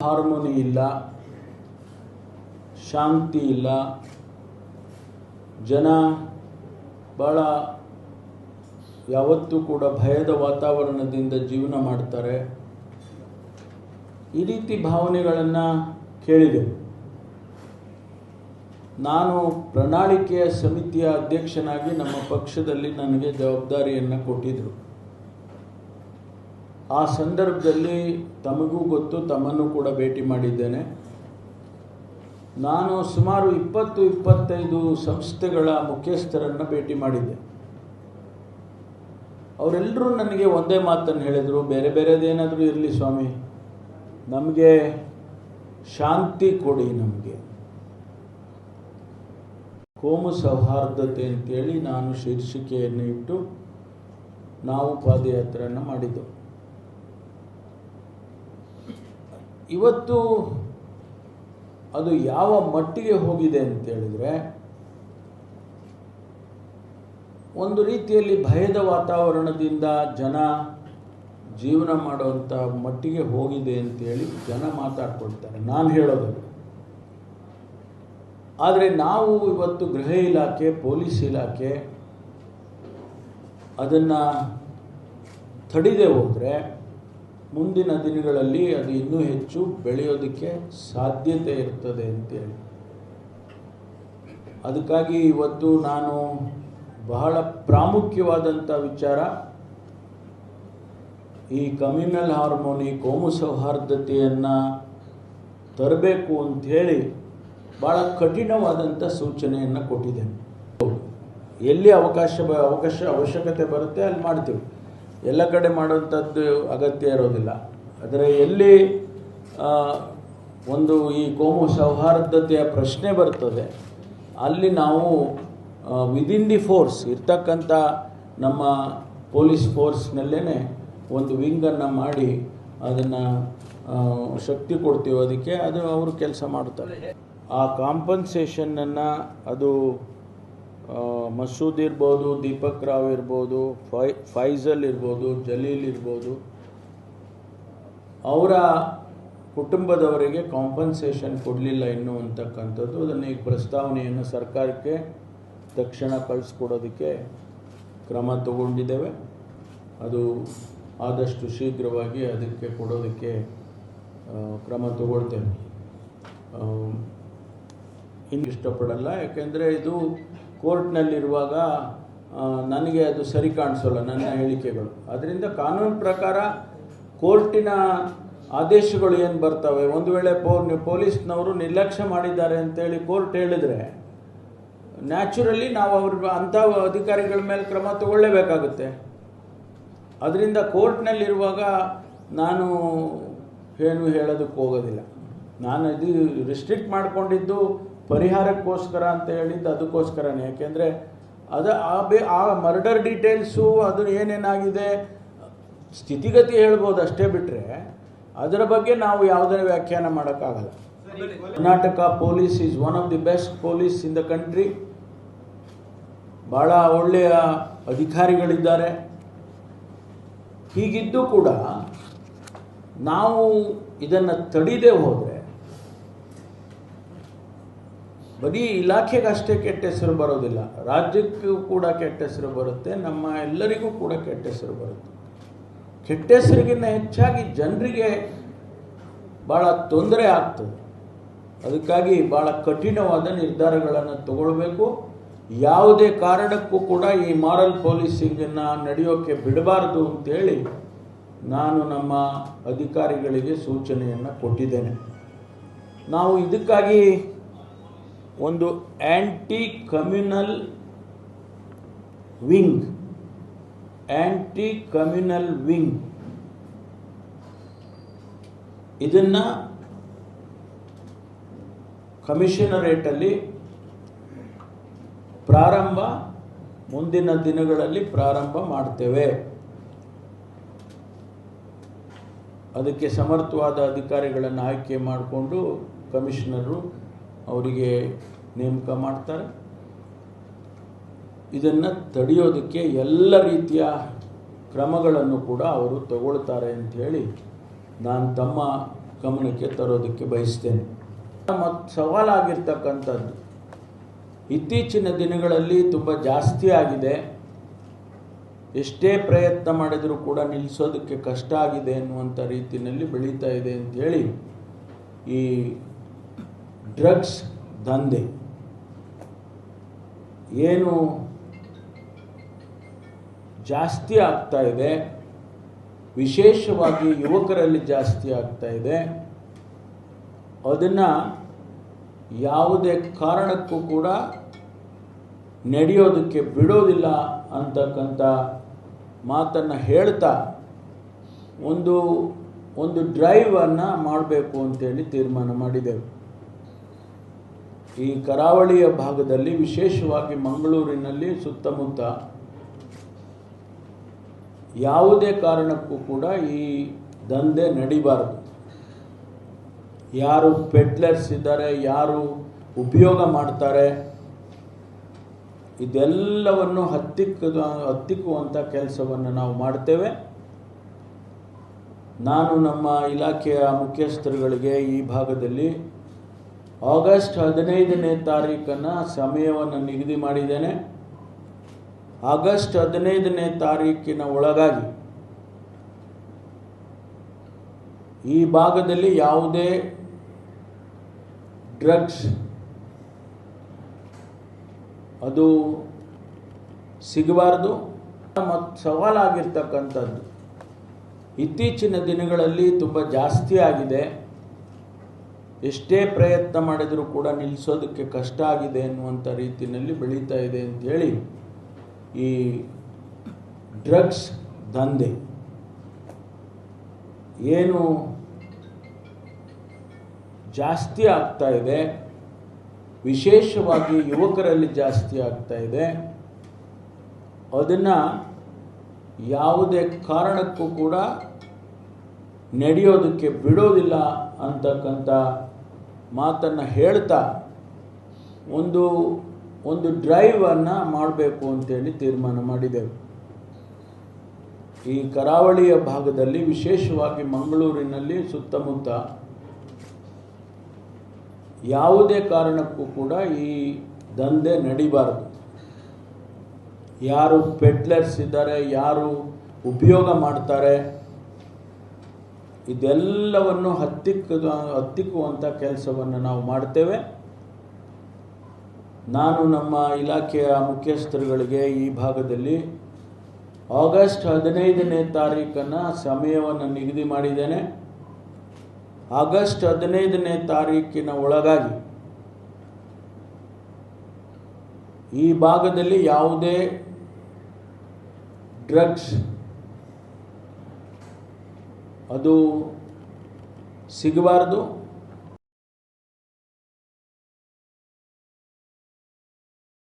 Harmony ಇಲ್ಲ, ಶಾಂತಿ ಇಲ್ಲ, ಜನ ಬಹಳ ಯಾವತ್ತೂ ಕೂಡ ಭಯದ ವಾತಾವರಣದಿಂದ ಜೀವನ ಮಾಡ್ತಾರೆ. ಈ ರೀತಿ ಭಾವನೆಗಳನ್ನು ಕೇಳಿದೆ. ನಾನು ಪ್ರಣಾಳಿಕೆಯ ಸಮಿತಿಯ ಅಧ್ಯಕ್ಷನಾಗಿ ನಮ್ಮ ಪಕ್ಷದಲ್ಲಿ ನನಗೆ ಜವಾಬ್ದಾರಿಯನ್ನು ಕೊಟ್ಟಿದ್ದರು. ಆ ಸಂದರ್ಭದಲ್ಲಿ ತಮಗೂ ಗೊತ್ತು, ತಮ್ಮನ್ನು ಕೂಡ ಭೇಟಿ ಮಾಡಿದ್ದೇನೆ. ನಾನು ಸುಮಾರು 20-25 ಸಂಸ್ಥೆಗಳ ಮುಖ್ಯಸ್ಥರನ್ನು ಭೇಟಿ ಮಾಡಿದ್ದೆ. ಅವರೆಲ್ಲರೂ ನನಗೆ ಒಂದೇ ಮಾತನ್ನು ಹೇಳಿದರು, ಬೇರೆ ಬೇರೆದೇನಾದರೂ ಇರಲಿ ಸ್ವಾಮಿ, ನಮಗೆ ಶಾಂತಿ ಕೊಡಿ, ನಮಗೆ ಕೋಮು ಸೌಹಾರ್ದತೆ ಅಂತೇಳಿ ನಾನು ಶೀರ್ಷಿಕೆಯನ್ನು ಇಟ್ಟು ನಾವು ಪಾದಯಾತ್ರೆಯನ್ನು ಮಾಡಿದ್ದೆವು. ಇವತ್ತು ಅದು ಯಾವ ಮಟ್ಟಿಗೆ ಹೋಗಿದೆ ಅಂತೇಳಿದರೆ, ಒಂದು ರೀತಿಯಲ್ಲಿ ಭಯದ ವಾತಾವರಣದಿಂದ ಜನ ಜೀವನ ಮಾಡುವಂಥ ಮಟ್ಟಿಗೆ ಹೋಗಿದೆ ಅಂತೇಳಿ ಜನ ಮಾತಾಡ್ಕೊಳ್ತಾರೆ, ನಾನು ಹೇಳೋದಲ್ಲ. ಆದರೆ ನಾವು ಇವತ್ತು ಗೃಹ ಇಲಾಖೆ, ಪೊಲೀಸ್ ಇಲಾಖೆ ಅದನ್ನು ತಡೆದೇ ಹೋದರೆ ಮುಂದಿನ ದಿನಗಳಲ್ಲಿ ಅದು ಇನ್ನೂ ಹೆಚ್ಚು ಬೆಳೆಯೋದಕ್ಕೆ ಸಾಧ್ಯತೆ ಇರ್ತದೆ ಅಂತೇಳಿ, ಅದಕ್ಕಾಗಿ ಇವತ್ತು ನಾನು ಬಹಳ ಪ್ರಾಮುಖ್ಯವಾದಂಥ ವಿಚಾರ, ಈ ಕಮ್ಯುನಲ್ ಹಾರ್ಮೋನಿ, ಕೋಮು ಸೌಹಾರ್ದತೆಯನ್ನು ತರಬೇಕು ಅಂಥೇಳಿ ಭಾಳ ಕಠಿಣವಾದಂಥ ಸೂಚನೆಯನ್ನು ಕೊಟ್ಟಿದ್ದೇನೆ. ಎಲ್ಲಿ ಅವಶ್ಯಕತೆ ಬರುತ್ತೆ ಅಲ್ಲಿ ಮಾಡ್ತೀವಿ, ಎಲ್ಲ ಕಡೆ ಮಾಡುವಂಥದ್ದು ಅಗತ್ಯ ಇರೋದಿಲ್ಲ. ಆದರೆ ಎಲ್ಲಿ ಒಂದು ಈ ಕೋಮು ಸೌಹಾರ್ದತೆಯ ಪ್ರಶ್ನೆ ಬರ್ತದೆ ಅಲ್ಲಿ ನಾವು ವಿದಿನ್ ದಿ ಫೋರ್ಸ್ ಇರ್ತಕ್ಕಂಥ ನಮ್ಮ ಪೊಲೀಸ್ ಫೋರ್ಸ್ನಲ್ಲೇ ಒಂದು ವಿಂಗನ್ನು ಮಾಡಿ ಅದನ್ನು ಶಕ್ತಿ ಕೊಡ್ತೀವಿ, ಅದಕ್ಕೆ ಅದು ಅವರು ಕೆಲಸ ಮಾಡ್ತಾರೆ. ಆ ಕಾಂಪನ್ಸೇಷನನ್ನು ಅದು ಮಸೂದ್ ಇರ್ಬೋದು, ದೀಪಕ್ ರಾವ್ ಇರ್ಬೋದು, ಫೈಜಲ್ ಇರ್ಬೋದು, ಜಲೀಲ್ ಇರ್ಬೋದು, ಅವರ ಕುಟುಂಬದವರಿಗೆ ಕಾಂಪನ್ಸೇಷನ್ ಕೊಡಲಿಲ್ಲ ಇನ್ನೂ ಅಂತಕ್ಕಂಥದ್ದು. ಅದನ್ನು ಈಗ ಪ್ರಸ್ತಾವನೆಯನ್ನು ಸರ್ಕಾರಕ್ಕೆ ತಕ್ಷಣ ಕಳಿಸ್ಕೊಡೋದಕ್ಕೆ ಕ್ರಮ ತಗೊಂಡಿದ್ದೇವೆ. ಅದು ಆದಷ್ಟು ಶೀಘ್ರವಾಗಿ ಅದಕ್ಕೆ ಕೊಡೋದಕ್ಕೆ ಕ್ರಮ ತಗೊಳ್ತೇವೆ. ಇನ್ನು ಇಷ್ಟಪಡಲ್ಲ, ಯಾಕೆಂದರೆ ಇದು ಕೋರ್ಟ್ನಲ್ಲಿರುವಾಗ ನನಗೆ ಅದು ಸರಿ ಕಾಣಿಸೋಲ್ಲ ನನ್ನ ಹೇಳಿಕೆಗಳು. ಅದರಿಂದ ಕಾನೂನು ಪ್ರಕಾರ ಕೋರ್ಟಿನ ಆದೇಶಗಳು ಏನು ಬರ್ತವೆ, ಒಂದು ವೇಳೆ ಪೊಲೀಸ್ನವರು ನಿರ್ಲಕ್ಷ್ಯ ಮಾಡಿದ್ದಾರೆ ಅಂತೇಳಿ ಕೋರ್ಟ್ ಹೇಳಿದರೆ ನ್ಯಾಚುರಲಿ ನಾವು ಅಂಥ ಅಧಿಕಾರಿಗಳ ಮೇಲೆ ಕ್ರಮ ತಗೊಳ್ಳೇಬೇಕಾಗುತ್ತೆ. ಅದರಿಂದ ಕೋರ್ಟ್ನಲ್ಲಿರುವಾಗ ನಾನು ಏನು ಹೇಳೋದಕ್ಕೆ ಹೋಗೋದಿಲ್ಲ. ನಾನು ಇದು ರಿಸ್ಟ್ರಿಕ್ಟ್ ಮಾಡಿಕೊಂಡಿದ್ದು ಪರಿಹಾರಕ್ಕೋಸ್ಕರ ಅಂತ ಹೇಳಿದ್ದು ಅದಕ್ಕೋಸ್ಕರನೇ, ಯಾಕೆಂದರೆ ಆ ಮರ್ಡರ್ ಡೀಟೇಲ್ಸು ಅದು ಏನೇನಾಗಿದೆ ಸ್ಥಿತಿಗತಿ ಹೇಳ್ಬೋದು ಅಷ್ಟೇ, ಬಿಟ್ಟರೆ ಅದರ ಬಗ್ಗೆ ನಾವು ಯಾವುದೇ ವ್ಯಾಖ್ಯಾನ ಮಾಡೋಕ್ಕಾಗಲ್ಲ. Karnataka police is one of the best police in the country. ಭಾಳ ಒಳ್ಳೆಯ ಅಧಿಕಾರಿಗಳಿದ್ದಾರೆ. ಹೀಗಿದ್ದು ಕೂಡ ನಾವು ಇದನ್ನು ತಡೆದೇ ಹೋದರೆ ಬರೀ ಇಲಾಖೆಗಷ್ಟೇ ಕೆಟ್ಟ ಹೆಸರು ಬರೋದಿಲ್ಲ, ರಾಜ್ಯಕ್ಕೂ ಕೂಡ ಕೆಟ್ಟ ಹೆಸರು ಬರುತ್ತೆ, ನಮ್ಮ ಎಲ್ಲರಿಗೂ ಕೂಡ ಕೆಟ್ಟ ಹೆಸರು ಬರುತ್ತೆ. ಕೆಟ್ಟ ಹೆಸರಿಗಿಂತ ಹೆಚ್ಚಾಗಿ ಜನರಿಗೆ ಭಾಳ ತೊಂದರೆ ಆಗ್ತದೆ. ಅದಕ್ಕಾಗಿ ಭಾಳ ಕಠಿಣವಾದ ನಿರ್ಧಾರಗಳನ್ನು ತಗೊಳ್ಬೇಕು. ಯಾವುದೇ ಕಾರಣಕ್ಕೂ ಕೂಡ ಈ ಮಾರಲ್ ಪೊಲೀಸಿಂಗನ್ನು ನಡೆಯೋಕ್ಕೆ ಬಿಡಬಾರ್ದು ಅಂತೇಳಿ ನಾನು ನಮ್ಮ ಅಧಿಕಾರಿಗಳಿಗೆ ಸೂಚನೆಯನ್ನು ಕೊಟ್ಟಿದ್ದೇನೆ. ನಾವು ಇದಕ್ಕಾಗಿ ಒಂದು ಆ್ಯಂಟಿ ಕಮ್ಯುನಲ್ ವಿಂಗ್ ಇದನ್ನು ಕಮಿಷನರೇಟಲ್ಲಿ ಮುಂದಿನ ದಿನಗಳಲ್ಲಿ ಪ್ರಾರಂಭ ಮಾಡ್ತೇವೆ. ಅದಕ್ಕೆ ಸಮರ್ಥವಾದ ಅಧಿಕಾರಿಗಳನ್ನು ಆಯ್ಕೆ ಮಾಡಿಕೊಂಡು ಕಮಿಷನರು ಅವರಿಗೆ ನೇಮಕ ಮಾಡ್ತಾರೆ. ಇದನ್ನು ತಡೆಯೋದಕ್ಕೆ ಎಲ್ಲ ರೀತಿಯ ಕ್ರಮಗಳನ್ನು ಕೂಡ ಅವರು ತಗೊಳ್ತಾರೆ ಅಂಥೇಳಿ ನಾನು ತಮ್ಮ ಗಮನಕ್ಕೆ ತರೋದಕ್ಕೆ ಬಯಸ್ತೇನೆ. ಮತ್ತು ಸವಾಲಾಗಿರ್ತಕ್ಕಂಥದ್ದು ಇತ್ತೀಚಿನ ದಿನಗಳಲ್ಲಿ ತುಂಬ ಜಾಸ್ತಿ ಆಗಿದೆ. ಎಷ್ಟೇ ಪ್ರಯತ್ನ ಮಾಡಿದರೂ ಕೂಡ ನಿಲ್ಲಿಸೋದಕ್ಕೆ ಕಷ್ಟ ಆಗಿದೆ ಅನ್ನುವಂಥ ರೀತಿಯಲ್ಲಿ ಬೆಳೀತಾ ಇದೆ ಅಂಥೇಳಿ ಈ ಡ್ರಗ್ಸ್ ದಂಧೆ ಏನು ಜಾಸ್ತಿ ಆಗ್ತಾ ಇದೆ, ವಿಶೇಷವಾಗಿ ಯುವಕರಲ್ಲಿ ಜಾಸ್ತಿ ಆಗ್ತಾ ಇದೆ. ಅದನ್ನು ಯಾವುದೇ ಕಾರಣಕ್ಕೂ ಕೂಡ ನಡೆಯೋದಕ್ಕೆ ಬಿಡೋದಿಲ್ಲ ಅಂತಕ್ಕಂಥ ಮಾತನ್ನು ಹೇಳ್ತಾ ಒಂದು ಡ್ರೈವನ್ನು ಮಾಡಬೇಕು ಅಂತೇಳಿ ತೀರ್ಮಾನ ಮಾಡಿದೆವು. ಈ ಕರಾವಳಿಯ ಭಾಗದಲ್ಲಿ, ವಿಶೇಷವಾಗಿ ಮಂಗಳೂರಿನಲ್ಲಿ ಸುತ್ತಮುತ್ತ ಯಾವುದೇ ಕಾರಣಕ್ಕೂ ಕೂಡ ಈ ದಂಧೆ ನಡಿಬಾರದು. ಯಾರು ಪೆಡ್ಲರ್ಸ್ ಇದ್ದಾರೆ, ಯಾರು ಉಪಯೋಗ ಮಾಡ್ತಾರೆ, ಇದೆಲ್ಲವನ್ನು ಹತ್ತಿಕ್ಕುವಂಥ ಕೆಲಸವನ್ನು ನಾವು ಮಾಡ್ತೇವೆ. ನಾನು ನಮ್ಮ ಇಲಾಖೆಯ ಮುಖ್ಯಸ್ಥರುಗಳಿಗೆ ಈ ಭಾಗದಲ್ಲಿ ಆಗಸ್ಟ್ 15ನೇ ತಾರೀಕನ್ನು ಸಮಯವನ್ನು ನಿಗದಿ ಮಾಡಿದ್ದೇನೆ. ಆಗಸ್ಟ್ 15ನೇ ತಾರೀಕಿನ ಒಳಗಾಗಿ ಈ ಭಾಗದಲ್ಲಿ ಯಾವುದೇ ಡ್ರಗ್ಸ್ ಅದು ಸಿಗಬಾರ್ದು. ಮತ್ತು ಸವಾಲಾಗಿರ್ತಕ್ಕಂಥದ್ದು ಇತ್ತೀಚಿನ ದಿನಗಳಲ್ಲಿ ತುಂಬ ಜಾಸ್ತಿ ಆಗಿದೆ. ಎಷ್ಟೇ ಪ್ರಯತ್ನ ಮಾಡಿದರೂ ಕೂಡ ನಿಲ್ಲಿಸೋದಕ್ಕೆ ಕಷ್ಟ ಆಗಿದೆ ಅನ್ನುವಂಥ ರೀತಿಯಲ್ಲಿ ಬೆಳೀತಾ ಇದೆ ಅಂಥೇಳಿ ಈ ಡ್ರಗ್ಸ್ ದಂಧೆ ಏನು ಜಾಸ್ತಿ ಆಗ್ತಾ ಇದೆ, ವಿಶೇಷವಾಗಿ ಯುವಕರಲ್ಲಿ ಜಾಸ್ತಿ ಆಗ್ತಾ ಇದೆ. ಅದನ್ನು ಯಾವುದೇ ಕಾರಣಕ್ಕೂ ಕೂಡ ನಡೆಯೋದಕ್ಕೆ ಬಿಡೋದಿಲ್ಲ ಅಂತಕ್ಕಂಥ ಮಾತನ್ನು ಹೇಳ್ತಾ ಒಂದು ಡ್ರೈವನ್ನು ಮಾಡಬೇಕು ಅಂತೇಳಿ ತೀರ್ಮಾನ ಮಾಡಿದೆವು. ಈ ಕರಾವಳಿಯ ಭಾಗದಲ್ಲಿ, ವಿಶೇಷವಾಗಿ ಮಂಗಳೂರಿನಲ್ಲಿ ಸುತ್ತಮುತ್ತ ಯಾವುದೇ ಕಾರಣಕ್ಕೂ ಕೂಡ ಈ ದಂಧೆ ನಡಿಬಾರದು. ಯಾರು ಪೆಡ್ಲರ್ಸ್ ಇದ್ದಾರೆ, ಯಾರು ಉಪಯೋಗ ಮಾಡ್ತಾರೆ, ಇದೆಲ್ಲವನ್ನು ಹತ್ತಿಕ್ಕುವಂಥ ಕೆಲಸವನ್ನು ನಾವು ಮಾಡ್ತೇವೆ. ನಾನು ನಮ್ಮ ಇಲಾಖೆಯ ಮುಖ್ಯಸ್ಥರುಗಳಿಗೆ ಈ ಭಾಗದಲ್ಲಿ ಆಗಸ್ಟ್ 15ನೇ ತಾರೀಕನ್ನು ಸಮಯವನ್ನು ನಿಗದಿ ಮಾಡಿದ್ದೇನೆ. ಆಗಸ್ಟ್ 15ನೇ ತಾರೀಕಿನ ಒಳಗಾಗಿ ಈ ಭಾಗದಲ್ಲಿ ಯಾವುದೇ ಡ್ರಗ್ಸ್ ಅದು ಸಿಗಬಾರ್ದು.